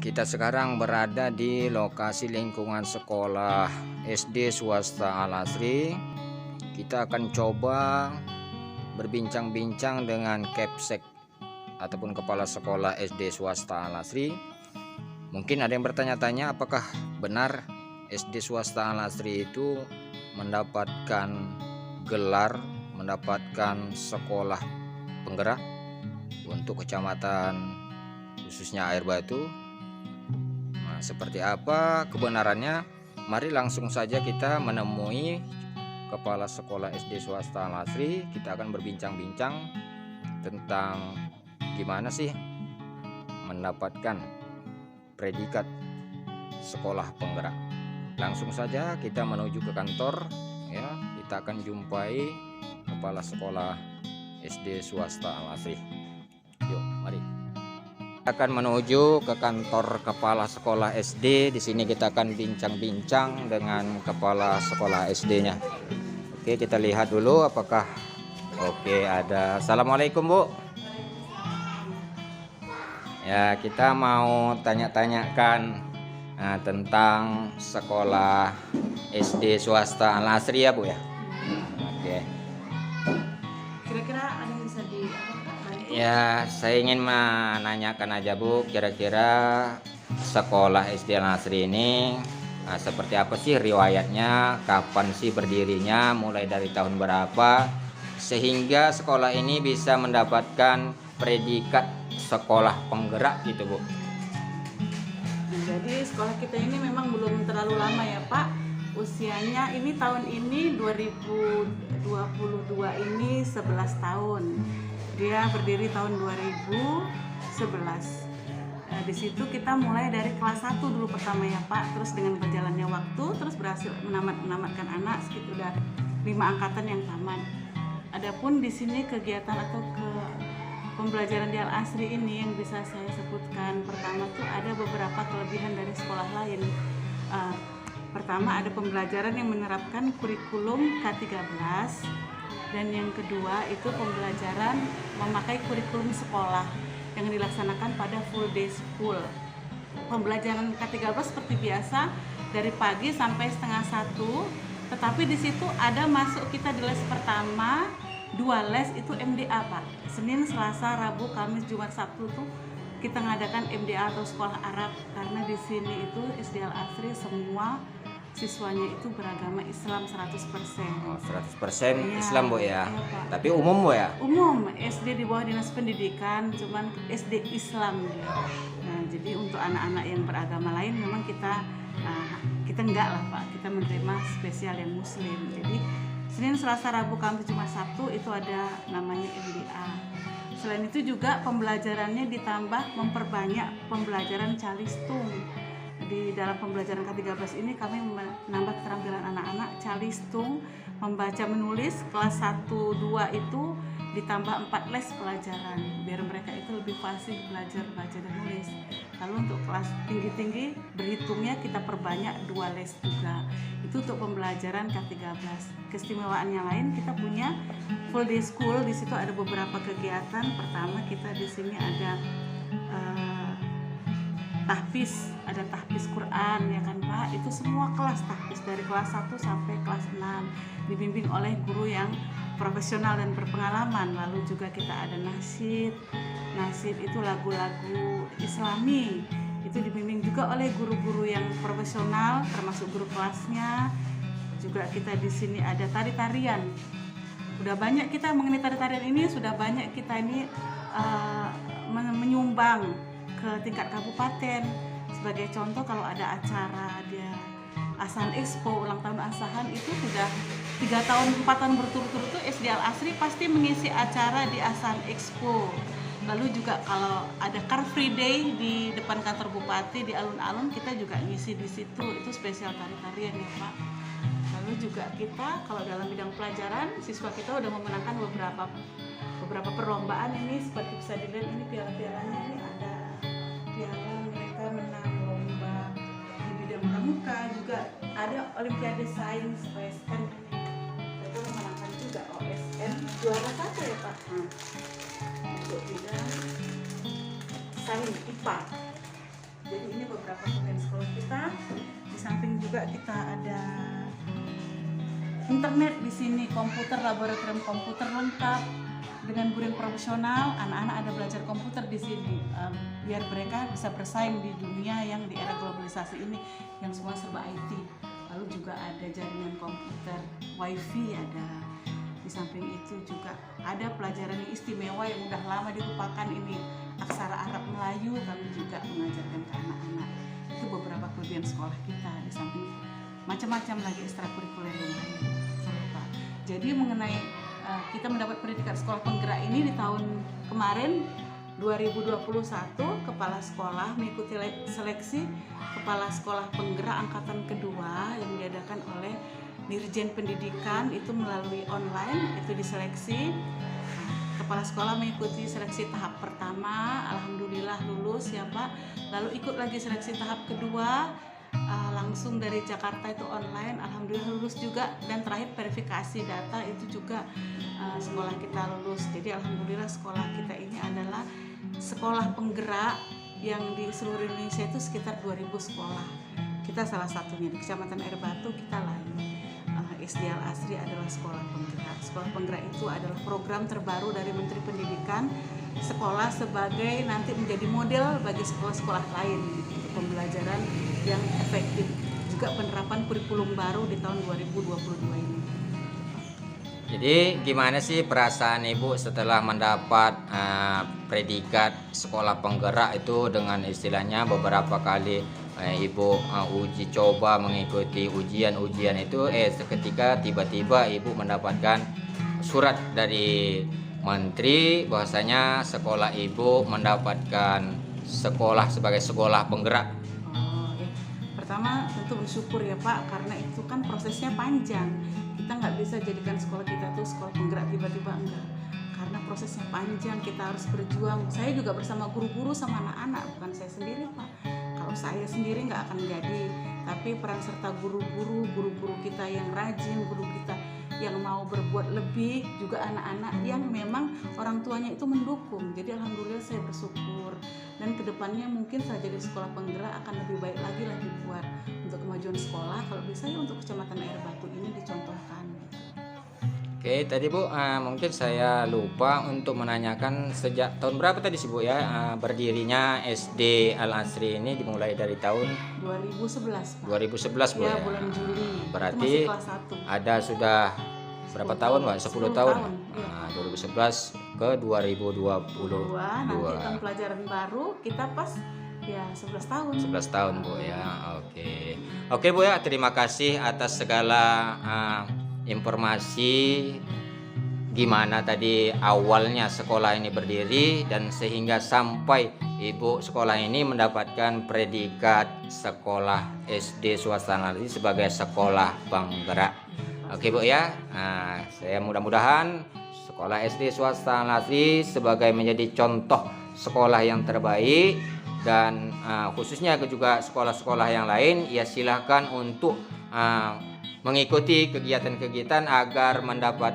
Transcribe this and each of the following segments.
Kita sekarang berada di lokasi lingkungan sekolah SD swasta Al Asri. Kita akan coba berbincang-bincang dengan Kapsek ataupun kepala sekolah SD swasta Al Asri. Mungkin ada yang bertanya-tanya, apakah benar SD swasta Al Asri itu mendapatkan gelar, mendapatkan sekolah penggerak untuk kecamatan khususnya Air Batu. Nah, seperti apa kebenarannya? Mari langsung saja kita menemui kepala sekolah SD swasta Al Asri. Kita akan berbincang-bincang tentang gimana sih mendapatkan predikat sekolah penggerak. Langsung saja kita menuju ke kantor ya. Kita akan jumpai kepala sekolah SD swasta Al Asri. Yuk, mari. Akan menuju ke kantor kepala sekolah SD. Di sini kita akan bincang-bincang dengan kepala sekolah SD-nya. Oke, kita lihat dulu apakah oke ada. Assalamualaikum, Bu. Ya, kita mau tanya-tanyakan tentang sekolah SD swasta Al Asri ya, Bu ya. Oke. Kira-kira ada yang bisa di Ya, saya ingin menanyakan aja, Bu, kira-kira sekolah SD Al Asri ini seperti apa sih riwayatnya, kapan sih berdirinya, mulai dari tahun berapa, sehingga sekolah ini bisa mendapatkan predikat sekolah penggerak gitu, Bu. Jadi sekolah kita ini memang belum terlalu lama ya, Pak. Usianya ini tahun ini 2022 ini 11 tahun. Dia berdiri tahun 2011. Di situ kita mulai dari kelas 1 dulu pertama ya, Pak. Terus dengan berjalannya waktu terus berhasil menamatkan anak sekitar udah 5 angkatan yang tamat. Adapun di sini kegiatan atau pembelajaran di Al Asri ini yang bisa saya sebutkan, pertama tuh ada beberapa kelebihan dari sekolah lain. Pertama ada pembelajaran yang menerapkan kurikulum K13. Dan yang kedua itu pembelajaran memakai kurikulum sekolah yang dilaksanakan pada full day school. Pembelajaran K13 seperti biasa dari pagi sampai setengah 1, tetapi di situ ada masuk kita di les pertama, 2 les itu MDA, Pak. Senin, Selasa, Rabu, Kamis, Jumat, Sabtu tuh kita ngadakan MDA atau sekolah Arab, karena di sini itu SD Al Asri semua siswanya itu beragama Islam 100%. Oh, 100% ya, Islam, Bu ya. Pak. Tapi umum, Bu ya? Umum, SD di bawah Dinas Pendidikan, cuman SD Islam dia. Nah, jadi untuk anak-anak yang beragama lain memang kita enggak lah, Pak. Kita menerima spesial yang Muslim. Jadi Senin, Selasa, Rabu, Kamis, Jumat, Sabtu itu ada namanya MDA. Selain itu juga pembelajarannya ditambah memperbanyak pembelajaran calistung. Di dalam pembelajaran K13 ini kami menambah keterampilan anak-anak calistung, membaca menulis. Kelas 1-2 itu ditambah 4 les pelajaran biar mereka itu lebih fasih belajar baca dan nulis. Lalu untuk kelas tinggi-tinggi berhitungnya kita perbanyak 2 les juga. Itu untuk pembelajaran K13. Keistimewaan yang lain kita punya full day school. Di situ ada beberapa kegiatan. Pertama kita di sini ada tahfiz, ada tahfiz Quran ya kan, Pak. Itu semua kelas tahfiz dari kelas 1 sampai kelas 6 dibimbing oleh guru yang profesional dan berpengalaman. Lalu juga kita ada nasyid itu lagu-lagu Islami, itu dibimbing juga oleh guru-guru yang profesional termasuk guru kelasnya. Juga kita di sini ada tari-tarian. Udah banyak kita mengenai tari-tarian ini, sudah banyak kita ini menyumbang ke tingkat kabupaten. Sebagai contoh, kalau ada acara dia Asahan Expo, ulang tahun Asahan, itu sudah 3 tahun 4 tahun berturut-turut itu SD Al Asri pasti mengisi acara di Asahan Expo. Lalu juga kalau ada Car Free Day di depan kantor bupati di alun-alun, kita juga ngisi di situ. Itu spesial tari-tarian ya, Pak. Lalu juga kita kalau dalam bidang pelajaran, siswa kita udah memenangkan beberapa perlombaan. Ini seperti bisa dilihat, ini piala-pialanya ini ada piala mereka menang lomba di bidang pramuka, juga ada Olimpiade Sains OSN ini mereka memenangkan juga OSN juara 1 ya, Pak. Untuk bidang sains IPA. Jadi ini beberapa kelebihan sekolah kita. Di samping juga kita ada internet di sini, komputer, laboratorium komputer lengkap dengan guru yang profesional. Anak-anak ada belajar komputer di sini biar mereka bisa bersaing di dunia yang di era globalisasi ini yang semua serba IT. Lalu juga ada jaringan komputer, wifi ada. Di samping itu juga ada pelajaran yang istimewa yang udah lama dilupakan ini, aksara Arab Melayu, kami juga mengajarkan ke anak-anak. Itu beberapa kelebihan sekolah kita. Di samping macam-macam lagi ekstrakurikuler yang lain. Jadi mengenai kita mendapat pendidikan sekolah penggerak ini di tahun kemarin 2021, kepala sekolah mengikuti seleksi kepala sekolah penggerak angkatan kedua yang diadakan oleh Dirjen Pendidikan, itu melalui online, itu diseleksi. Kepala sekolah mengikuti seleksi tahap pertama, alhamdulillah lulus ya Pak. Lalu ikut lagi seleksi tahap kedua, langsung dari Jakarta itu online, alhamdulillah lulus juga. Dan terakhir verifikasi data itu juga sekolah kita lulus. Jadi alhamdulillah sekolah kita ini adalah sekolah penggerak yang di seluruh Indonesia itu sekitar 2000 sekolah. Kita salah satunya di Kecamatan Air Batu, kita lain. SD Al-Asri adalah sekolah penggerak. Sekolah penggerak itu adalah program terbaru dari Menteri Pendidikan, sekolah sebagai nanti menjadi model bagi sekolah-sekolah lain untuk pembelajaran yang efektif. Juga penerapan kurikulum baru di tahun 2022 ini. Jadi gimana sih perasaan Ibu setelah mendapat predikat sekolah penggerak itu, dengan istilahnya beberapa kali Ibu uji coba mengikuti ujian-ujian itu, seketika tiba-tiba Ibu mendapatkan surat dari Menteri bahwasanya sekolah Ibu mendapatkan sekolah sebagai sekolah penggerak. Pertama tentu bersyukur ya Pak, karena itu kan prosesnya panjang. Kita nggak bisa jadikan sekolah kita tuh sekolah penggerak tiba-tiba, enggak. Karena prosesnya panjang, kita harus berjuang. Saya juga bersama guru-guru sama anak-anak, bukan saya sendiri Pak. Kalau saya sendiri nggak akan jadi, tapi peran serta guru-guru kita yang rajin, guru kita yang mau berbuat lebih, juga anak-anak yang memang orang tuanya itu mendukung. Jadi alhamdulillah saya bersyukur, dan kedepannya mungkin saja di sekolah penggerak akan lebih baik lagi lah dibuat untuk kemajuan sekolah. Kalau bisa ya untuk Kecamatan Air Batu ini dicontohkan. Oke, tadi Bu, mungkin saya lupa untuk menanyakan sejak tahun berapa tadi sih Bu ya berdirinya SD Al-Asri ini, dimulai dari tahun 2011 Pak. 2011 Bu Ya, ya. bulan Juli. Berarti itu masih kelas 1. ada sudah berapa tahun Pak? 10 tahun. Ya. 2011 ke 2022. Nanti tahun pelajaran baru kita pas ya 11 tahun. 11 tahun Bu ya. Oke Bu ya, terima kasih atas segala informasi gimana tadi awalnya sekolah ini berdiri dan sehingga sampai Ibu sekolah ini mendapatkan predikat sekolah SD swasta Al-Asri sebagai sekolah penggerak. Oke Bu ya, saya mudah-mudahan sekolah SD swasta Al-Asri sebagai menjadi contoh sekolah yang terbaik, dan khususnya juga sekolah-sekolah yang lain ya silahkan untuk mengikuti kegiatan-kegiatan agar mendapat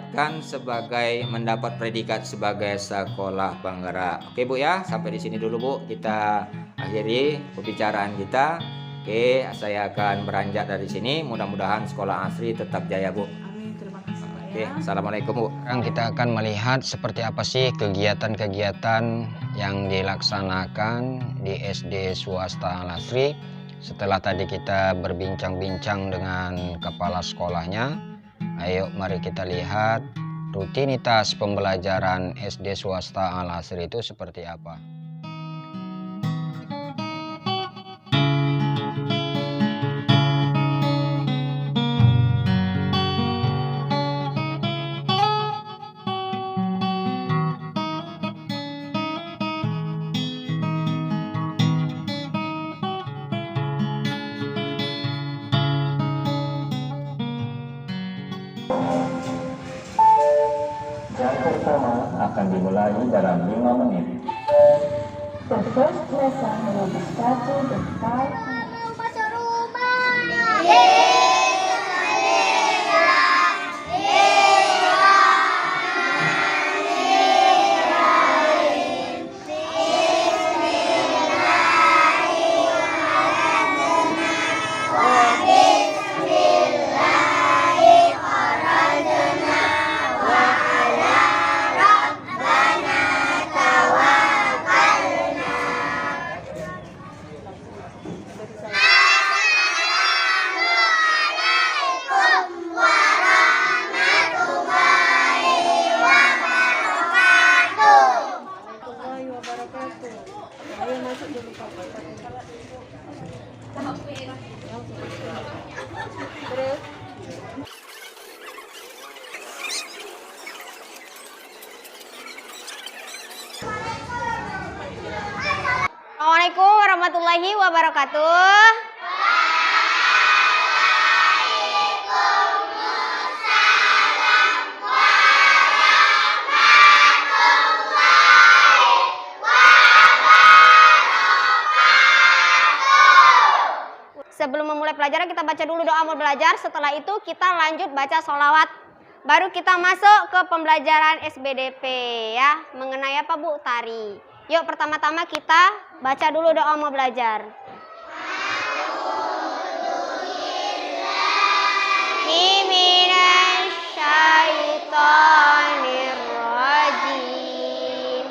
predikat sebagai sekolah penggerak. Oke Bu ya, sampai di sini dulu Bu, kita akhiri pembicaraan kita. Oke, saya akan beranjak dari sini. Mudah-mudahan sekolah Asri tetap jaya Bu. Amin, terima kasih Pak. Oke, assalamualaikum Bu. Sekarang kita akan melihat seperti apa sih kegiatan-kegiatan yang dilaksanakan di SD swasta Al-Asri. Setelah tadi kita berbincang-bincang dengan kepala sekolahnya, ayo mari kita lihat rutinitas pembelajaran SD swasta Al-Asri itu seperti apa. Jam pertama akan dimulai dalam 5 menit. The first lesson will be started in 5 minutes. wabarakatuh. Sebelum memulai pelajaran kita baca dulu doa mau belajar. Setelah itu kita lanjut baca sholawat. Baru kita masuk ke pembelajaran SBDP ya. Mengenai apa Bu? Tari. Yuk pertama-tama kita baca dulu doa mau belajar. Minasyaitonirrajim.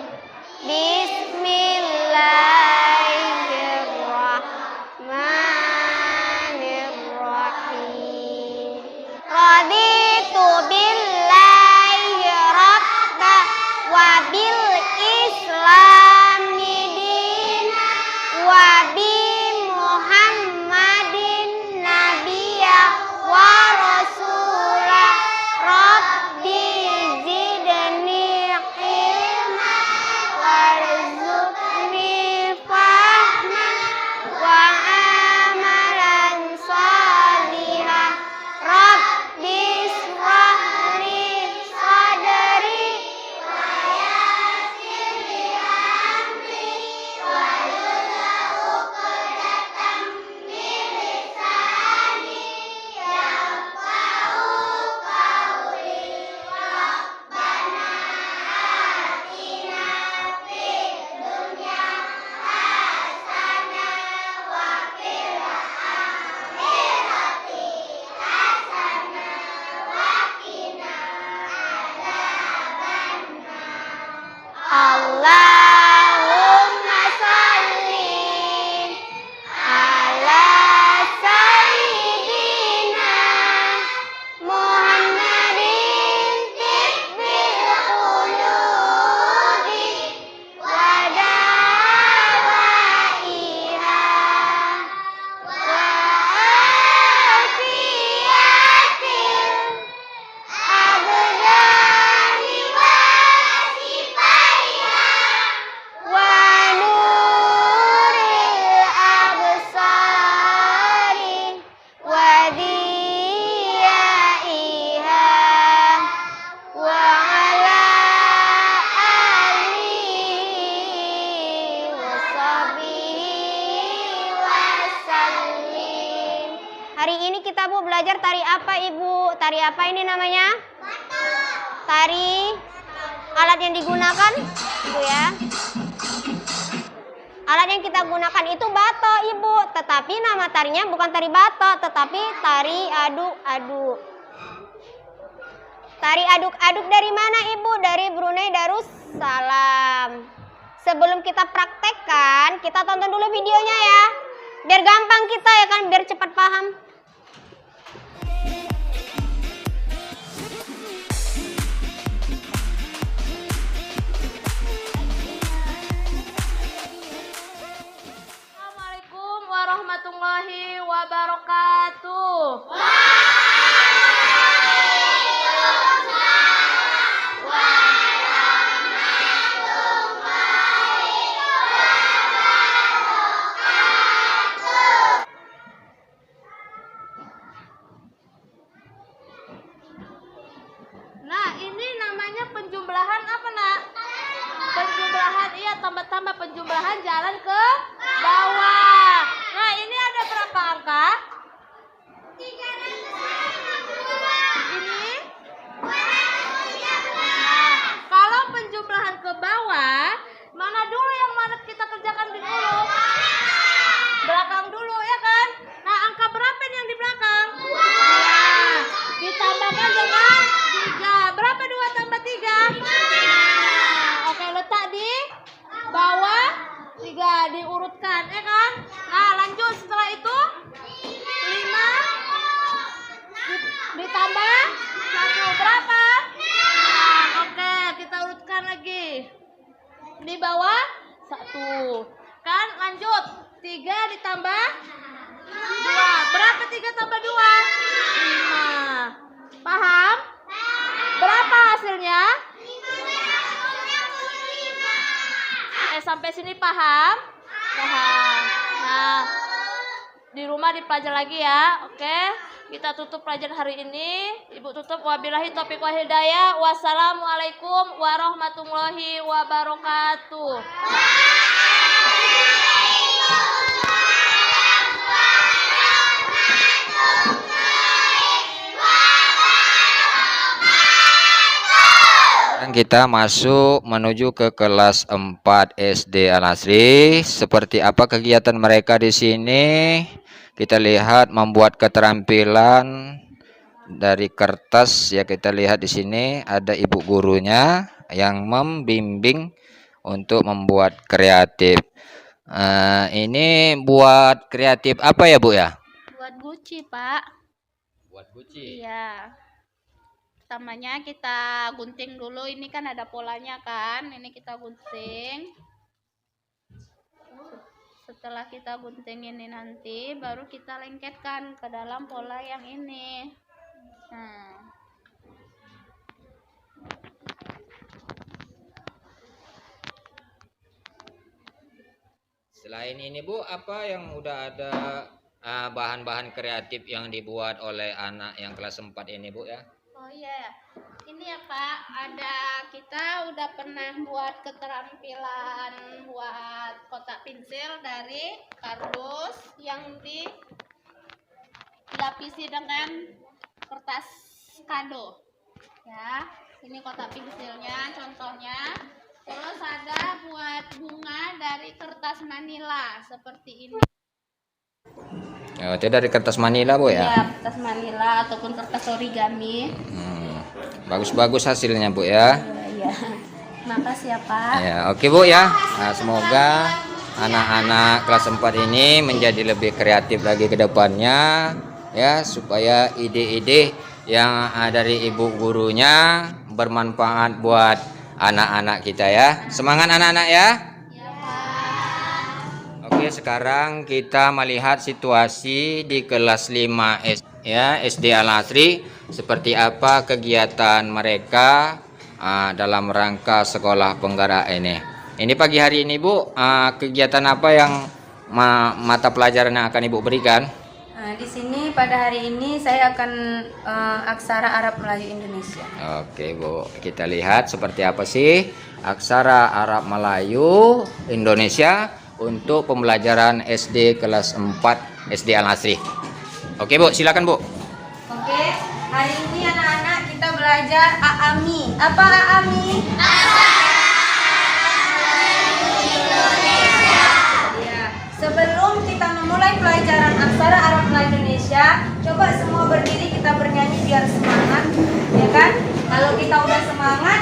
Bismillahirrahmanirrahim. Raditu billahi rabba wa bil islami dina wa bi Muhammadin nabiyya wa rasulah. Rabbi zidni ilma warzuqni fahma wa amalan salihah. Rabbi shrah li sadri wa yassir li amri wahlul 'uqdatam min lisani yafqahu qawli. Rabbana atina fid dunya hasanah wa fil akhirati hasanah wa qina adzabannar. Allahumma sholli ala sayyidina Muhammadin tibbil qulubi wa dawaiha wa afiyatil abdani wa sifaiha wa nuril absari wa diyaiha wa ala alihi wa sahbihi wa sallim. Hari ini kita Bu belajar tari apa Ibu? Tari apa ini namanya? Tari. Alat yang digunakan Ibu ya. Alat yang kita gunakan itu bato Ibu. Tetapi nama tarinya bukan tari bato, tetapi tari aduk-aduk. Tari aduk-aduk dari mana Ibu? Dari Brunei Darussalam. Sebelum kita praktekkan, kita tonton dulu videonya ya. Biar gampang kita ya kan, biar cepat paham. Assalamualaikum warahmatullahi wabarakatuh. Nah, ini namanya penjumlahan apa, Nak? Penjumlahan, iya, tambah-tambah penjumlahan jalan ke bawah. Nah, ini ada berapa angka? 350. Ini? Nah, kalau penjumlahan ke bawah, mana dulu yang mana kita kerjakan di dulu? Belakang dulu, ya kan? Nah, angka berapa ini yang di belakang? Nah, ditambahkan dengan 3. Berapa 2 tambah 3? Nah, oke, letak di bawah 3, diurutkan, ya kan? Nah, lanjut setelah itu 5 ditambah 1 berapa? Nah, oke, kita urutkan lagi di bawah 1 kan. Lanjut 3 ditambah 2 berapa? 3 tambah 2 5. Paham? Berapa hasilnya? Sampai sini paham? Paham. Nah, di rumah dipelajari lagi ya. Oke, kita tutup pelajaran hari ini. Ibu tutup, wabillahi taufiq wal hidayah. Wassalamualaikum warahmatullahi wabarakatuh. Dan kita masuk menuju ke kelas 4 SD Al-Asri. Seperti apa kegiatan mereka di sini? Kita lihat membuat keterampilan dari kertas ya. Kita lihat di sini ada ibu gurunya yang membimbing untuk membuat kreatif. Ini buat kreatif apa ya Bu ya? Buat guci, Pak. Buat guci. Iya. Pertamanya kita gunting dulu. Ini kan ada polanya kan. Ini kita gunting. Setelah kita gunting ini nanti baru kita lengketkan ke dalam pola yang ini. Nah. Selain ini Bu, apa yang udah ada bahan-bahan kreatif yang dibuat oleh anak yang kelas 4 ini Bu ya? Oh iya, ini ya Pak, kita udah pernah buat keterampilan buat kotak pensil dari kardus yang dilapisi dengan kertas kado. Ya, ini kotak pensilnya contohnya. Terus ada buat bunga dari kertas manila seperti ini. Oh, itu dari kertas manila Bu ya? Ya, kertas manila ataupun kertas origami. Bagus-bagus hasilnya Bu ya. Iya. Makasih ya Pak. Ya, oke Bu ya. Nah, semoga anak-anak kelas 4 ini menjadi lebih kreatif lagi ke depannya ya, supaya ide-ide yang dari ibu gurunya bermanfaat buat anak-anak kita ya. Semangat anak-anak ya. Oke, sekarang kita melihat situasi di kelas 5 SD Al-Asri. Seperti apa kegiatan mereka dalam rangka sekolah penggerak ini. Ini pagi hari ini Bu, kegiatan apa yang mata pelajaran yang akan Ibu berikan? Di sini pada hari ini saya akan aksara Arab Melayu Indonesia. Oke Bu, kita lihat seperti apa sih aksara Arab Melayu Indonesia untuk pembelajaran SD kelas 4 SD Al-Asri. Oke Bu, silakan Bu. Oke, hari ini anak-anak kita belajar Aami. Apa Aami? Ya. Sebelum kita memulai pelajaran aksara Arab Melayu Indonesia, coba semua berdiri kita bernyanyi biar semangat, ya kan? Kalau kita udah semangat,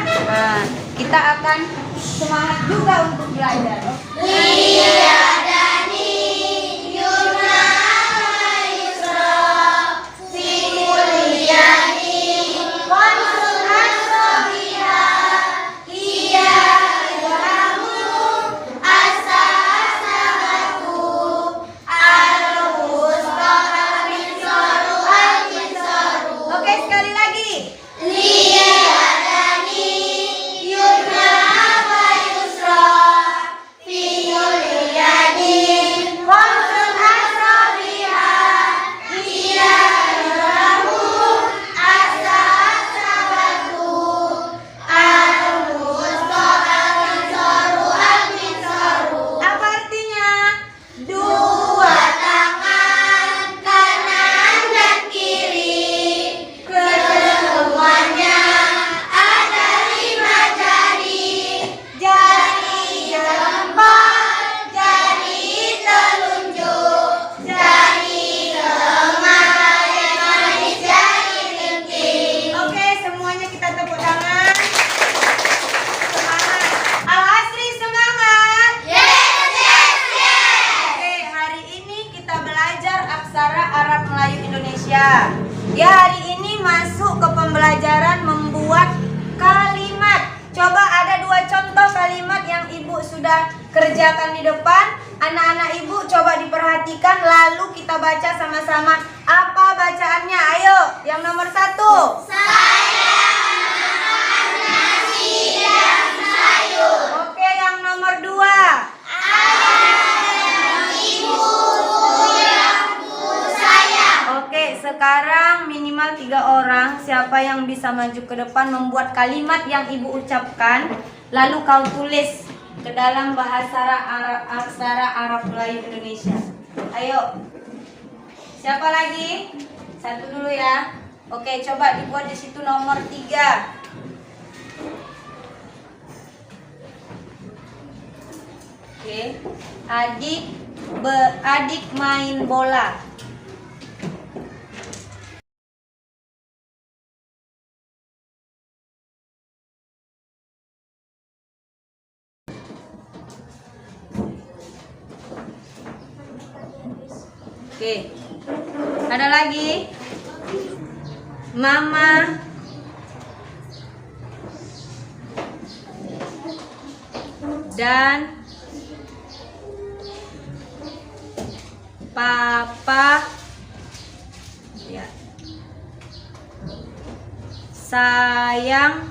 kita akan semangat juga untuk belajar. Oke, sekali lagi. Apa artinya? Dua tangan kanan dan kiri, ketemuannya ada 5 jari, jari jempol, jari telunjuk, jari tengah, yang manis jari kelingking. Oke, semuanya kita tepuk tangan. Semangat. Al-Asri semangat. Oke, hari ini kita belajar aksara Arab Melayu Indonesia. Ya, hari ini masuk ke pembelajaran membuat kalimat. Coba ada 2 contoh kalimat yang Ibu sudah kerjakan di depan. Anak-anak Ibu coba diperhatikan lalu kita baca sama-sama. Apa bacaannya? Ayo, yang nomor 1. Oke, yang nomor 2. sekarang minimal 3 orang. Siapa yang bisa maju ke depan membuat kalimat yang ibu ucapkan, lalu kau tulis ke dalam bahasa aksara Arab Melayu Indonesia. Ayo. Siapa lagi? Satu dulu ya. Oke, coba dibuat di situ nomor 3. Oke. Adik main bola. Oke. Ada lagi? Mama dan Papa ya, sayang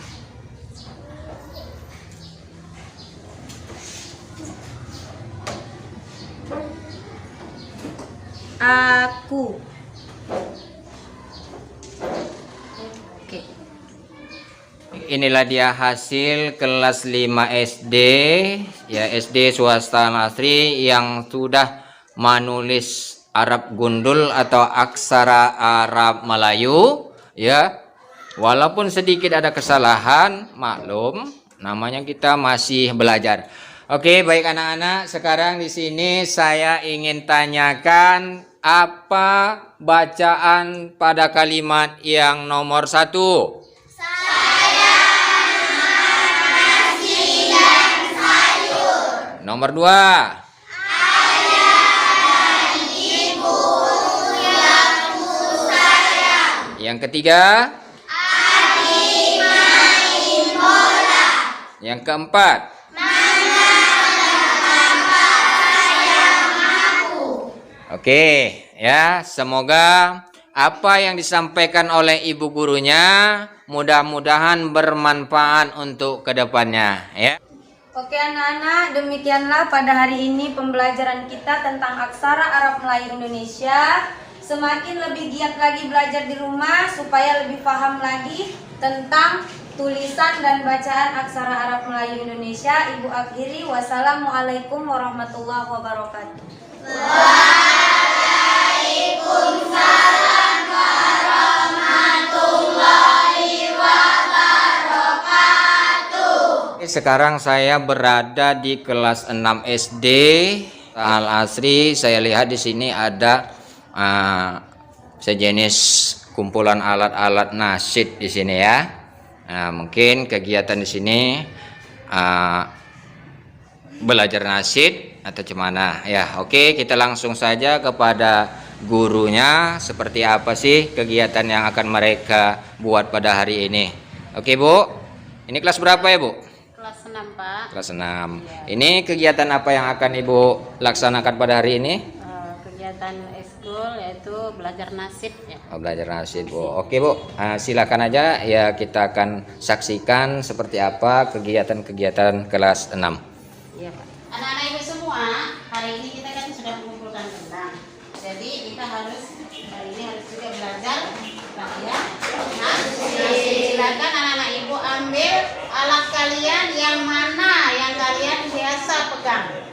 aku. Oke. Inilah dia hasil kelas 5 SD ya, SD swasta Al-Azhri yang sudah menulis Arab gundul atau aksara Arab Melayu ya. Walaupun sedikit ada kesalahan, maklum, namanya kita masih belajar. Oke, baik anak-anak, sekarang di sini saya ingin tanyakan apa bacaan pada kalimat yang nomor 1? Nomor 2. Yang ketiga. Yang keempat. Oke, ya, semoga apa yang disampaikan oleh ibu gurunya mudah-mudahan bermanfaat untuk kedepannya ya. Oke anak-anak, demikianlah pada hari ini pembelajaran kita tentang aksara Arab Melayu Indonesia. Semakin lebih giat lagi belajar di rumah supaya lebih paham lagi tentang tulisan dan bacaan aksara Arab Melayu Indonesia. Ibu akhiri, wassalamualaikum warahmatullahi wabarakatuh. Waalaikumsalam warahmatullahi wabarakatuh. Sekarang saya berada di kelas 6 SD Al-Azhri. Saya lihat di sini ada sejenis kumpulan alat-alat nasyid di sini ya. Nah, mungkin kegiatan di sini belajar nasyid atau gimana ya. Oke, kita langsung saja kepada gurunya, seperti apa sih kegiatan yang akan mereka buat pada hari ini. Oke Bu, ini kelas berapa ya Bu? Kelas 6 Pak. Kelas 6 ya. Ini kegiatan apa yang akan Ibu laksanakan pada hari ini? Kegiatan eskul yaitu belajar nasyid ya. Oh, belajar nasyid Bu. Oke Bu, silakan aja ya, kita akan saksikan seperti apa kegiatan-kegiatan kelas 6. Iya Pak. Anak-anak ibu semua, hari ini kita kan sudah mengumpulkan tentang. Jadi kita hari ini harus juga belajar ya. Silakan anak-anak ibu ambil alat kalian yang mana yang kalian biasa pegang.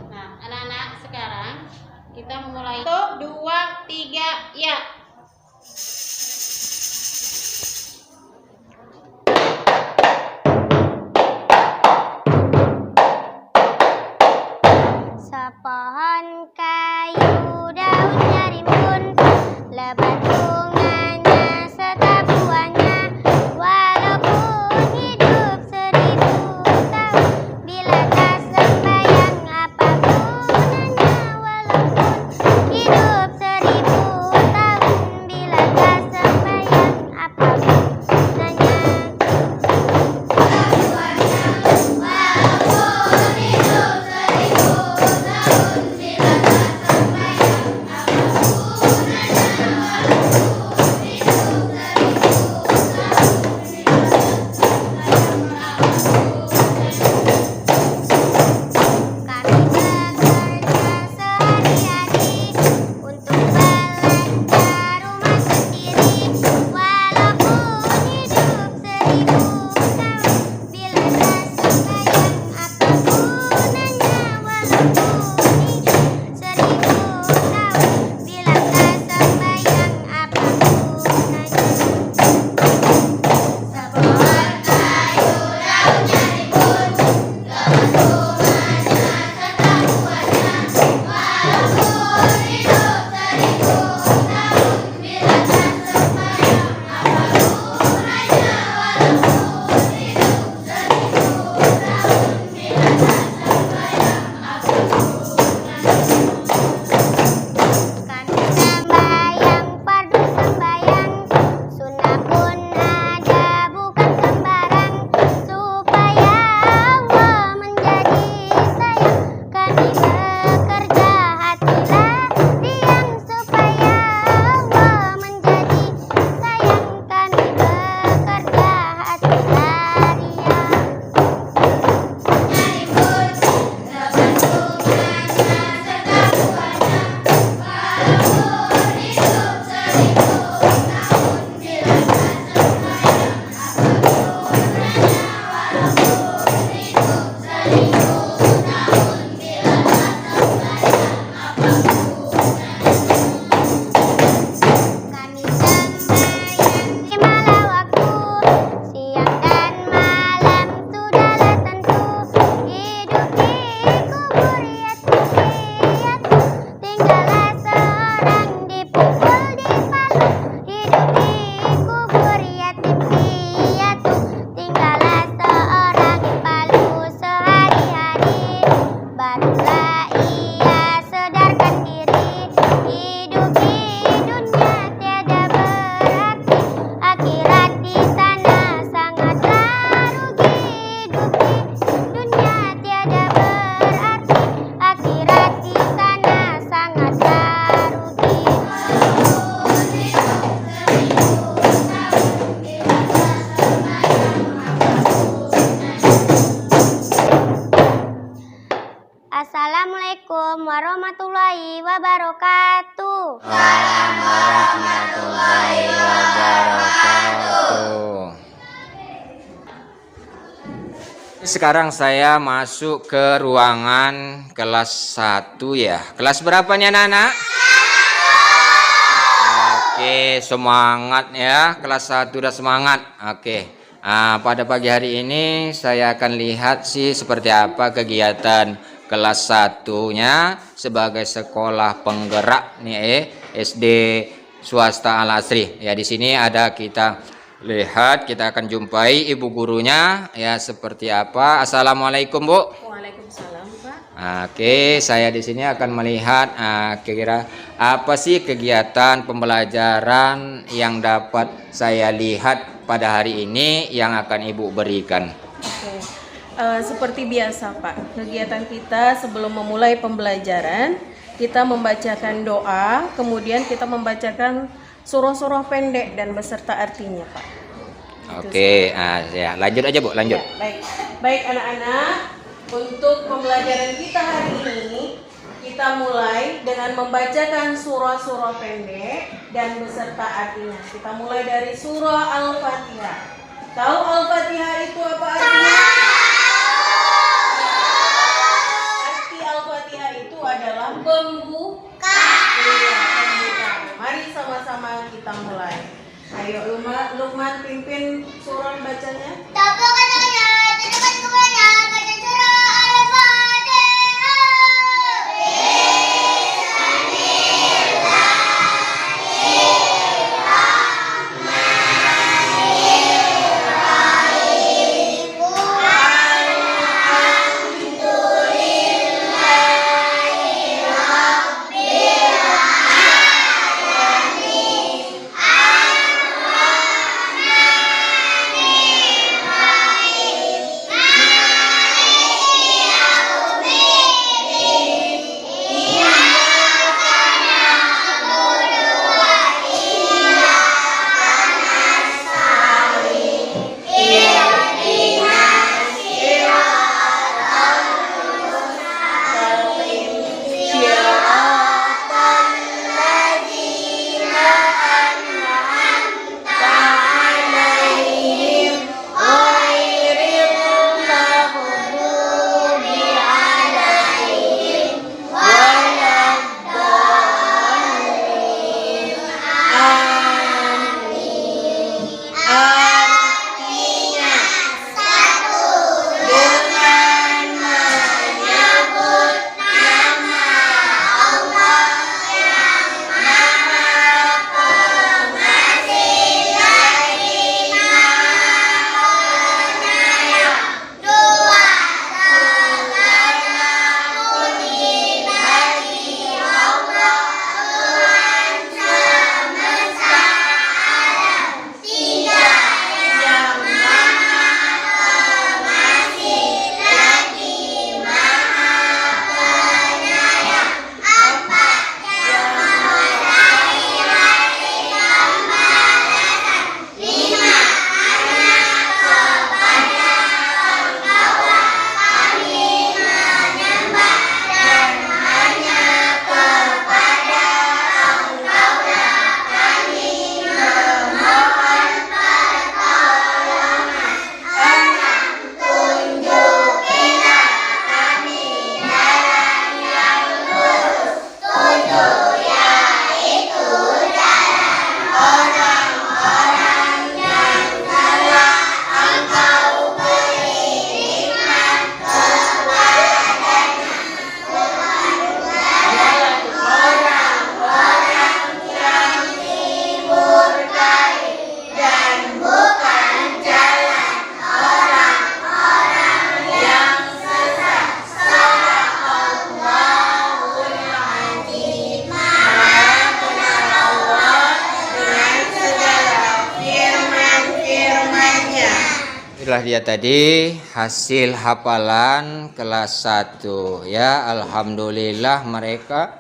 Nah, anak-anak sekarang kita memulai 1, 2, 3, ya. Sepohon kayu daunnya rimbun, lebat bunganya serta buahnya. Walaupun hidup 1000 tahun, bilakah sembahyang apa gunanya? Walaupun hidup 1000 tahun, bilakah sembahyang apa gunanya? Assalamualaikum warahmatullahi wabarakatuh. Warahmatullahi wabarakatuh. Sekarang saya masuk ke ruangan kelas 1 ya. Kelas berapa nih anak-anak? Oke, semangat ya. Kelas 1 udah semangat. Oke. Pada pagi hari ini saya akan lihat sih seperti apa kegiatan kelas 1-nya sebagai sekolah penggerak nih SD swasta Al Asri. Ya, di sini ada kita lihat, kita akan jumpai ibu gurunya ya seperti apa. Assalamualaikum Bu. Waalaikumsalam Pak. Oke, saya di sini akan melihat kira-kira apa sih kegiatan pembelajaran yang dapat saya lihat pada hari ini yang akan Ibu berikan. Oke. Seperti biasa Pak, kegiatan kita sebelum memulai pembelajaran, kita membacakan doa, kemudian kita membacakan surah-surah pendek dan beserta artinya Pak. Oke, ya lanjut aja Bu, lanjut. Ya, baik anak-anak, untuk pembelajaran kita hari ini, kita mulai dengan membacakan surah-surah pendek dan beserta artinya. Kita mulai dari surah Al-Fatihah. Tahu Al-Fatihah itu apa artinya? Arti Al-Fatihah itu adalah pembuka. Iya, pembuka. Mari sama-sama kita mulai. Ayo Lukman pimpin surah bacanya. Tepuk katanya, tunjukkan kepada baca surah Al-Fatihah. Itulah dia tadi hasil hafalan kelas 1 ya. Alhamdulillah mereka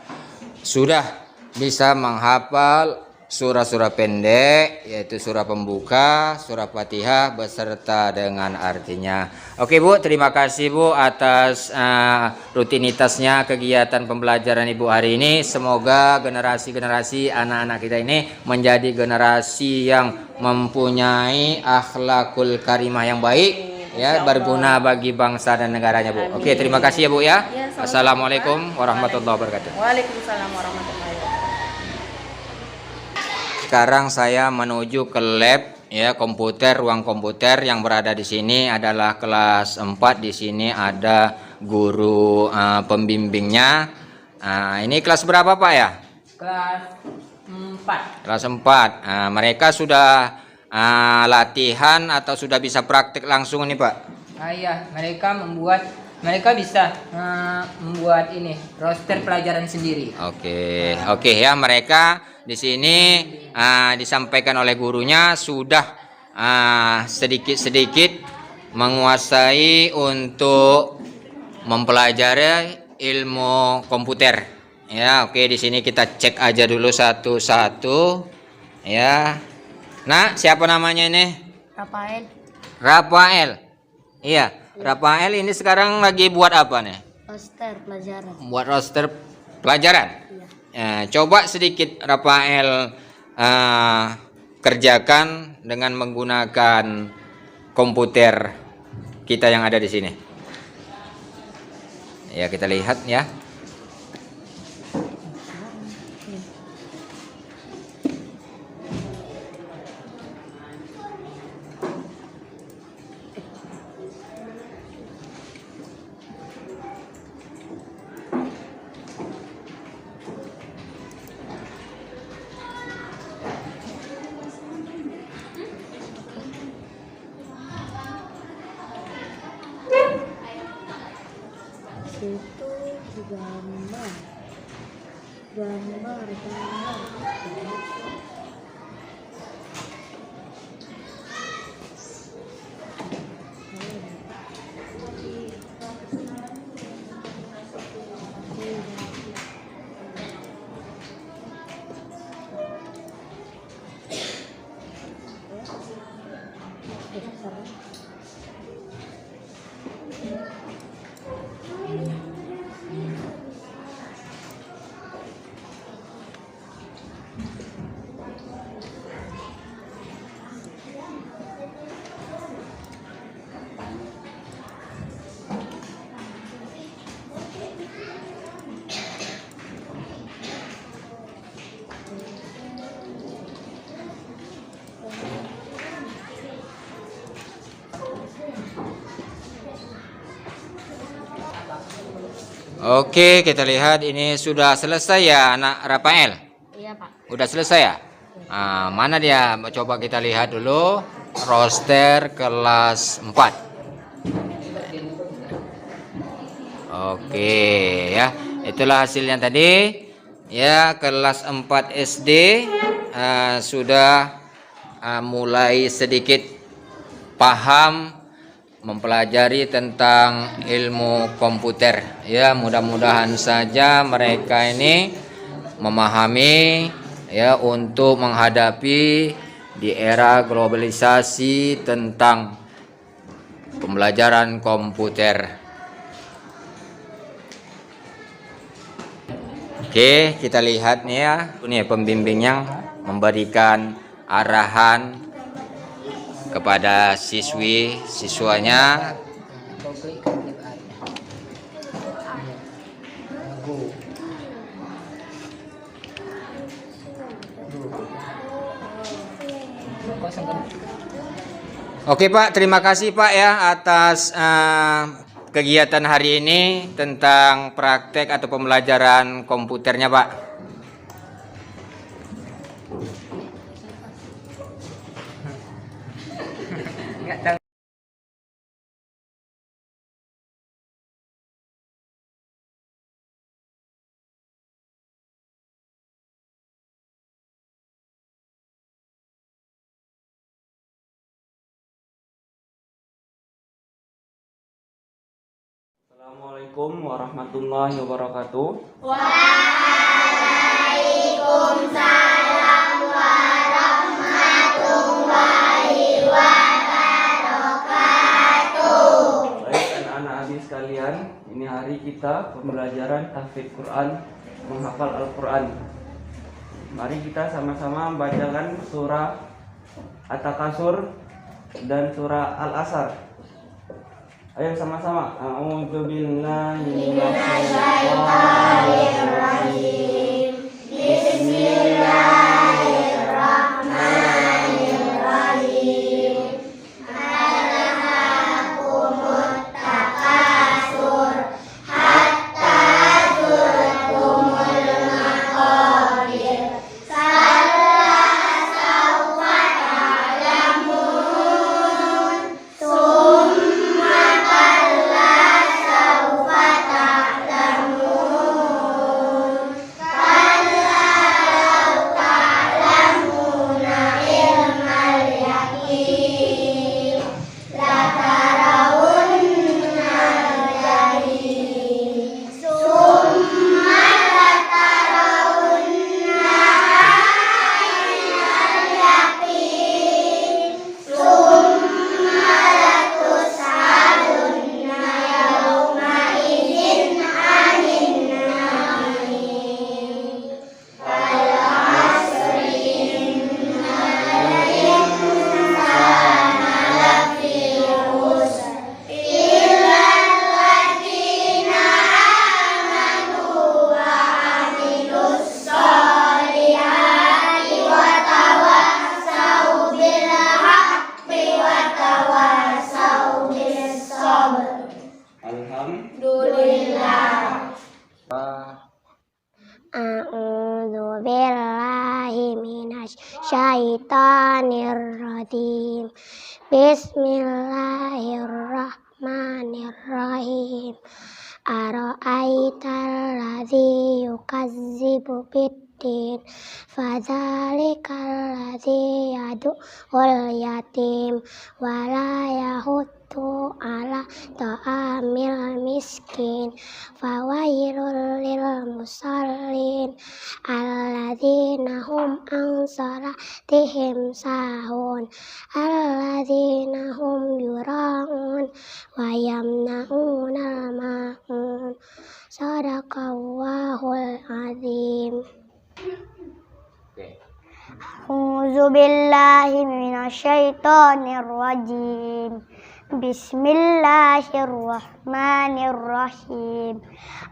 sudah bisa menghafal surah-surah pendek, yaitu surah pembuka, surah Fatihah beserta dengan artinya. Oke Bu, terima kasih Bu atas rutinitasnya kegiatan pembelajaran Ibu hari ini. Semoga generasi-generasi anak-anak kita ini menjadi generasi yang mempunyai akhlakul karimah yang baik, ya, berguna bagi bangsa dan negaranya Bu. Oke, terima kasih ya Bu ya. Assalamualaikum warahmatullahi wabarakatuh. Waalaikumsalam warahmatullahi wabarakatuh. Sekarang saya menuju ke lab ya, komputer, ruang komputer yang berada di sini adalah kelas 4. Di sini ada guru pembimbingnya. Ini kelas berapa Pak ya? Kelas 4. Kelas 4. Mereka sudah latihan atau sudah bisa praktik langsung nih Pak? Iya, mereka bisa membuat ini roster pelajaran sendiri. Oke ya, mereka di sini disampaikan oleh gurunya sudah sedikit-sedikit menguasai untuk mempelajari ilmu komputer. Ya, oke, di sini kita cek aja dulu satu-satu. Ya. Nah, siapa namanya ini? Rafael. Iya, Rafael ini sekarang lagi buat apa nih? Roster pelajaran. Buat roster pelajaran. Coba sedikit Rafael kerjakan dengan menggunakan komputer kita yang ada di sini. Ya, kita lihat ya. Itu gambar. Oke, kita lihat ini sudah selesai ya anak Rafael? Iya Pak. Udah selesai ya? Mana dia? Coba kita lihat dulu roster kelas 4. Oke ya, itulah hasilnya tadi. Ya, kelas 4 SD sudah mulai sedikit paham mempelajari tentang ilmu komputer. Ya, mudah-mudahan saja mereka ini memahami ya untuk menghadapi di era globalisasi tentang pembelajaran komputer. Oke, kita lihat nih ya. Ini pembimbingnya memberikan arahan kepada siswanya. Oke Pak, terima kasih Pak ya atas kegiatan hari ini tentang praktek atau pembelajaran komputernya Pak. Assalamualaikum warahmatullahi wabarakatuh. Waalaikumsalam sekalian, ini hari kita pembelajaran tahfidz Quran, menghafal Al-Quran. Mari kita sama-sama membacakan surah At-Takasur dan surah Al-Asr. Ayo sama-sama. A'udzu billahi minasyaitonir rajim. Bismillahirrahmanirrahim. Alhaakumut takasur hatta zurtumul maqabir. A'udzu billahi minasy syaithanir rajim. Bismillahirrahmanirrahim. Ara'aital ladzi yukazzibu biddin fadzalikal ladzi yad'ul yatim wa la yahuddu ala ta'amil miskin fawailul lil musallin alladzina hum an salatihim sahun alladzina hum yura'un wa yamna'unal ma'un. Sadaqallahul azim. A'udzu billahi minasyaitonir rajim. Bismillahirrahmanirrahim.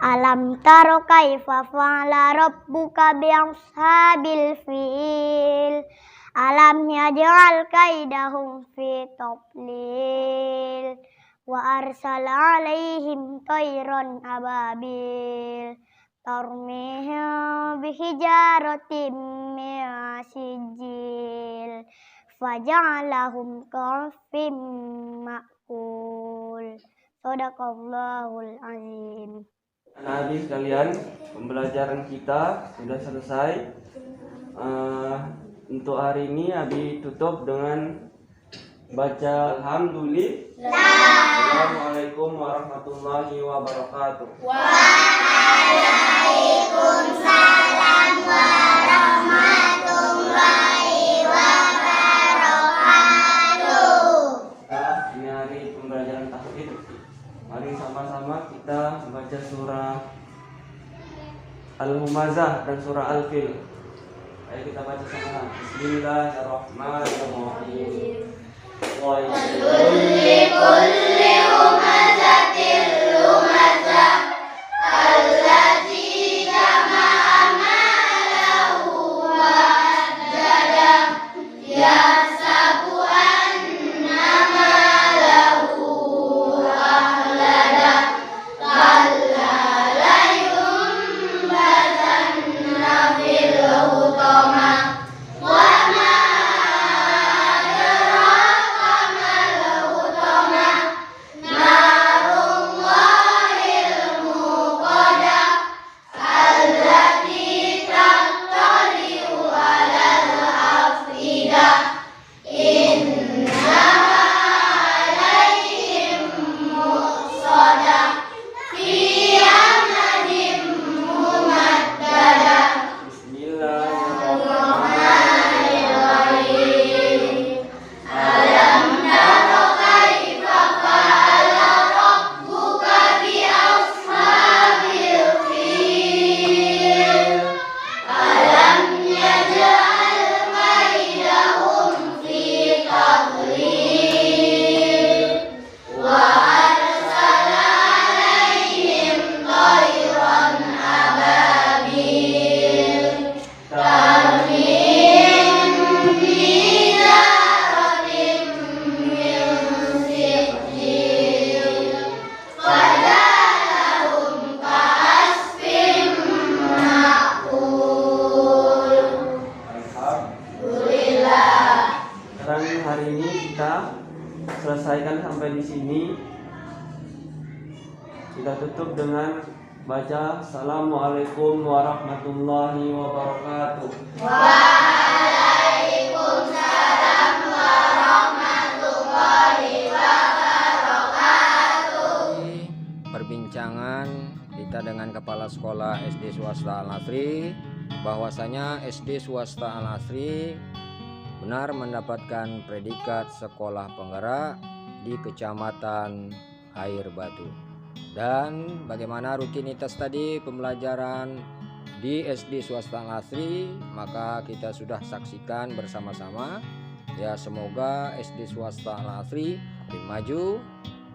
Alam taro kaifa fa'ala rabbuka bi'ashabil fil. Alam yaj'al kaidahum fi tadlil. Wa arsala alaihim tayran ababil tarmihim bihijaratin min sijil faja'alahum ka'asfin ma'kul. Shadaqallahul azim. Anak-anak sekalian, pembelajaran kita sudah selesai. Untuk hari ini Abi tutup dengan baca alhamdulillah. Assalamualaikum warahmatullahi wabarakatuh. Waalaikumsalam warahmatullahi wabarakatuh. Ini hari pembelajaran tahfidz. Mari sama-sama kita membaca surah Al-Humazah dan surah Al-Fil. Ayo kita baca sama-sama. Bismillahirrahmanirrahim. Kulli humazatin lumazah allati jama'a malahu wa addada yahsabu anna malahu akhlada kalla la yunbazanna fil hutama wa ma adraka mal hutama narun Kita tutup dengan baca Assalamualaikum warahmatullahi wabarakatuh. Waalaikumsalam warahmatullahi wabarakatuh. Perbincangan kita dengan Kepala Sekolah SD Swasta Al-Asri bahwasanya SD Swasta Al-Asri benar mendapatkan predikat sekolah penggerak di Kecamatan Air Batu. Dan bagaimana rutinitas tadi pembelajaran di SD Swasta Al-Asri, maka kita sudah saksikan bersama-sama. Ya, semoga SD Swasta Al-Asri makin maju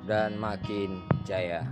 dan makin jaya.